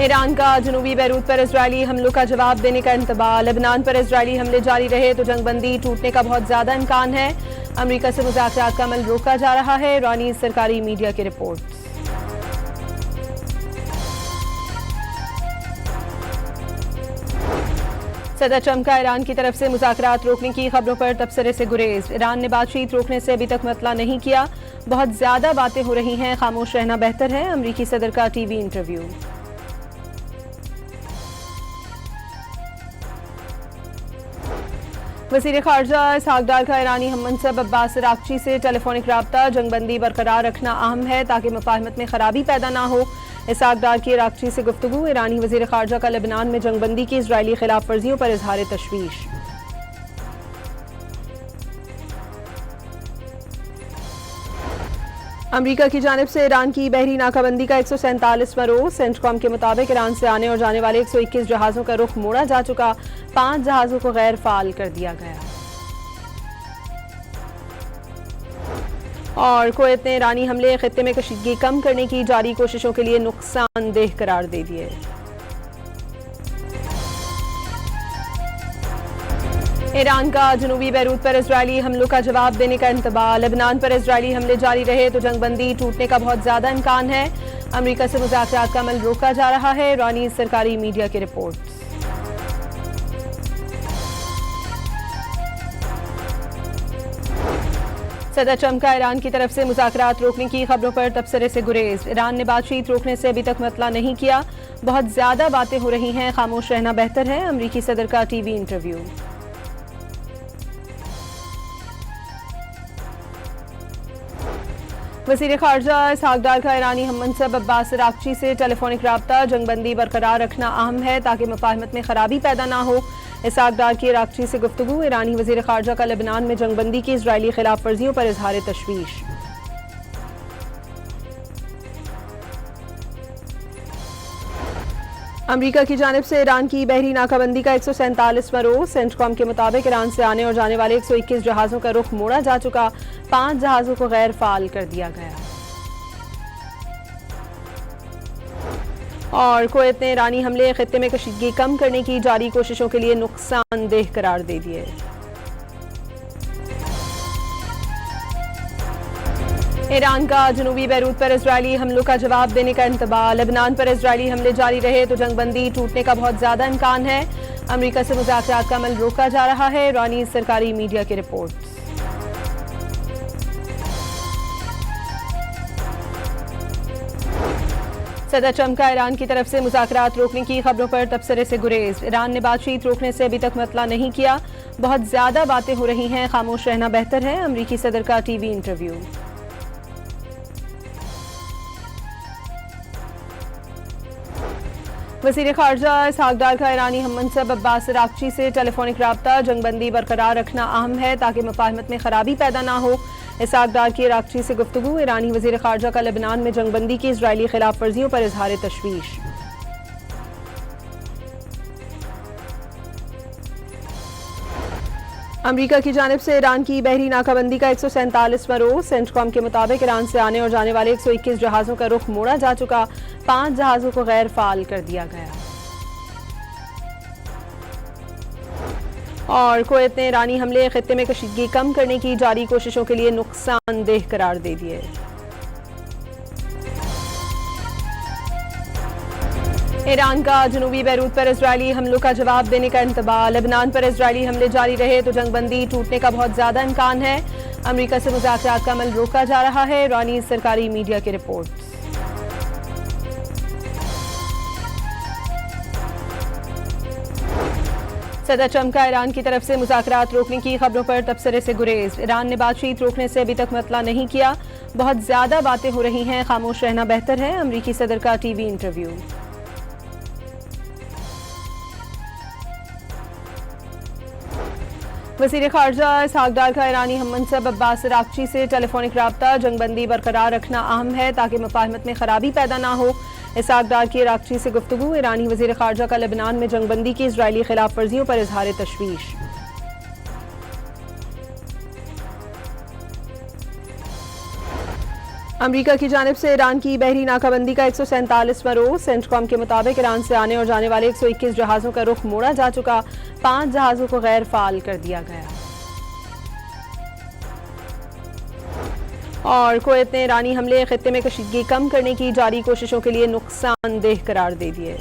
Iran का जनूबी Beirut पर इजरायली हमलों का जवाब देने का इंतबाह। लेबनान पर इजरायली हमले जारी रहे तो जंगबंदी टूटने का बहुत ज्यादा इम्कान है। अमरीका से मुज़ाकरात का अमल रोका जा रहा है। ईरानी सरकारी मीडिया की रिपोर्ट। सदर ट्रंप का ईरान की तरफ से मुज़ाकरात रोकने की खबरों पर तबसरे से गुरेज। ईरान ने बातचीत रोकने से अभी तक मतला नहीं किया। बहुत ज्यादा बातें हो रही हैं, खामोश रहना बेहतर है। अमरीकी सदर का टीवी इंटरव्यू। वज़ीर ख़ारजा इसहाक़ डार का ईरानी हममंसब अब्बास अराग़ची से टेलीफोनिक राब्ता। जंगबंदी बरकरार रखना अहम है ताकि मुफ़ाहमत में खराबी पैदा ना हो। इसहाक़ डार की अराग़ची से गुफ्तगू। ईरानी वज़ीर ख़ारजा का लेबनान में जंगबंदी की इजरायली खिलाफ वर्जियों पर इजहार तशवीश। अमरीका की जानिब से ईरान की बहरी नाकाबंदी का 147वां रोज़। सेंटकॉम के मुताबिक ईरान से आने और जाने वाले 121 जहाज़ों का रुख मोड़ा जा चुका। 5 जहाज़ों को गैर फाल कर दिया गया। और कुवैत ने ईरानी हमले खित्ते में कशीदगी कम करने की जारी कोशिशों के लिए नुकसानदेह करार दे दिए। ईरान का जनूबी बैरूत पर इजरायली हमलों का जवाब देने का इंतबाह। लेबनान पर इजरायली हमले जारी रहे तो जंगबंदी टूटने का बहुत ज्यादा इम्कान है। अमरीका से मुज़ाकरात का अमल रोका जा रहा है। ईरानी सरकारी मीडिया की रिपोर्ट। सदर ट्रंप का ईरान की तरफ से मुज़ाकरात रोकने की खबरों पर तबसरे से गुरेज। ईरान ने बातचीत रोकने से अभी तक मतला नहीं किया। बहुत ज्यादा बातें हो रही हैं, खामोश रहना बेहतर है। अमरीकी सदर का टीवी इंटरव्यू। वज़ीर ख़ारजा इसहाक़ डार का ईरानी हममंसब अब्बास अराग़ची से टेलीफोनिक राब्ता। जंगबंदी बरकरार रखना अहम है ताकि मुफ़ाहमत में खराबी पैदा ना हो। इसहाक़ डार की अराग़ची से गुफ्तगू। ईरानी वज़ीर ख़ारजा का लेबनान में जंगबंदी की इजरायली खिलाफ वर्जियों पर इजहार तशवीश। अमरीका की जानिब से ईरान की बहरी नाकाबंदी का 147वां रोज़। सेंटकॉम के मुताबिक ईरान से आने और जाने वाले 121 जहाज़ों का रुख मोड़ा जा चुका। 5 जहाज़ों को गैर फाल कर दिया गया। और कुवैत ने ईरानी हमले खित्ते में कशीदगी कम करने की जारी कोशिशों के लिए नुकसानदेह करार दे दिए। ईरान का जनूबी बैरूत पर इजरायली हमलों का जवाब देने का इंतबाह। लेबनान पर इजरायली हमले जारी रहे तो जंगबंदी टूटने का बहुत ज्यादा इम्कान है। अमरीका से मुज़ाकरात का अमल रोका जा रहा है। ईरानी सरकारी मीडिया की रिपोर्ट। सदर ट्रंप का ईरान की तरफ से मुज़ाकरात रोकने की खबरों पर तबसरे से गुरेज। ईरान ने बातचीत रोकने से अभी तक मतला नहीं किया। बहुत ज्यादा बातें हो रही हैं, खामोश रहना बेहतर है। अमरीकी सदर का टीवी इंटरव्यू। वज़ीर ख़ारजा इसहाक़ डार का ईरानी हममंसब अब्बास अराग़ची से टेलीफोनिक राब्ता। जंगबंदी बरकरार रखना अहम है ताकि मुफ़ाहमत में खराबी पैदा ना हो। इसहाक़ डार की अराग़ची से गुफ्तगू। ईरानी वज़ीर ख़ारजा का लेबनान में जंगबंदी की इजरायली खिलाफ वर्जियों पर इजहार तशवीश। अमरीका की जानिब से ईरान की बहरी नाकाबंदी का 147वां रोज़। सेंटकॉम के मुताबिक ईरान से आने और जाने वाले 121 जहाज़ों का रुख मोड़ा जा चुका। 5 जहाज़ों को गैर फाल कर दिया गया। और कुवैत ने ईरानी हमले खित्ते में कशीदगी कम करने की जारी कोशिशों के लिए नुकसानदेह करार दे दिए। ईरान का जनूबी बैरूत पर इजरायली हमलों का जवाब देने का इंतबाह। लेबनान पर इजरायली हमले जारी रहे तो जंगबंदी टूटने का बहुत ज्यादा इम्कान है। अमरीका से मुज़ाकरात का अमल रोका जा रहा है। ईरानी सरकारी मीडिया की रिपोर्ट। सदर ट्रंप का ईरान की तरफ से मुज़ाकरात रोकने की खबरों पर तबसरे से गुरेज। ईरान ने बातचीत रोकने से अभी तक मतला नहीं किया। बहुत ज्यादा बातें हो रही हैं, खामोश रहना बेहतर है। अमरीकी सदर का टीवी इंटरव्यू। वज़ीर ख़ारजा इसहाक़ डार का ईरानी हममंसब अब्बास अराग़ची से टेलीफोनिक राब्ता। जंगबंदी बरकरार रखना अहम है ताकि मुफ़ाहमत में खराबी पैदा ना हो। इसहाक़ डार की अराग़ची से गुफ्तगू। ईरानी वज़ीर ख़ारजा का लेबनान में जंगबंदी की इजरायली खिलाफ वर्जियों पर इजहार तशवीश। अमरीका की जानिब से ईरान की बहरी नाकाबंदी का 147वां रोज। सेंटकॉम के मुताबिक ईरान से आने और जाने वाले 121 जहाज़ों का रुख मोड़ा जा चुका, 5 जहाज़ों को गैर फाल कर दिया गया। और कुवैत ने ईरानी हमले खित्ते में कशीदगी कम करने की जारी कोशिशों के लिए नुकसानदेह करार दे दिए।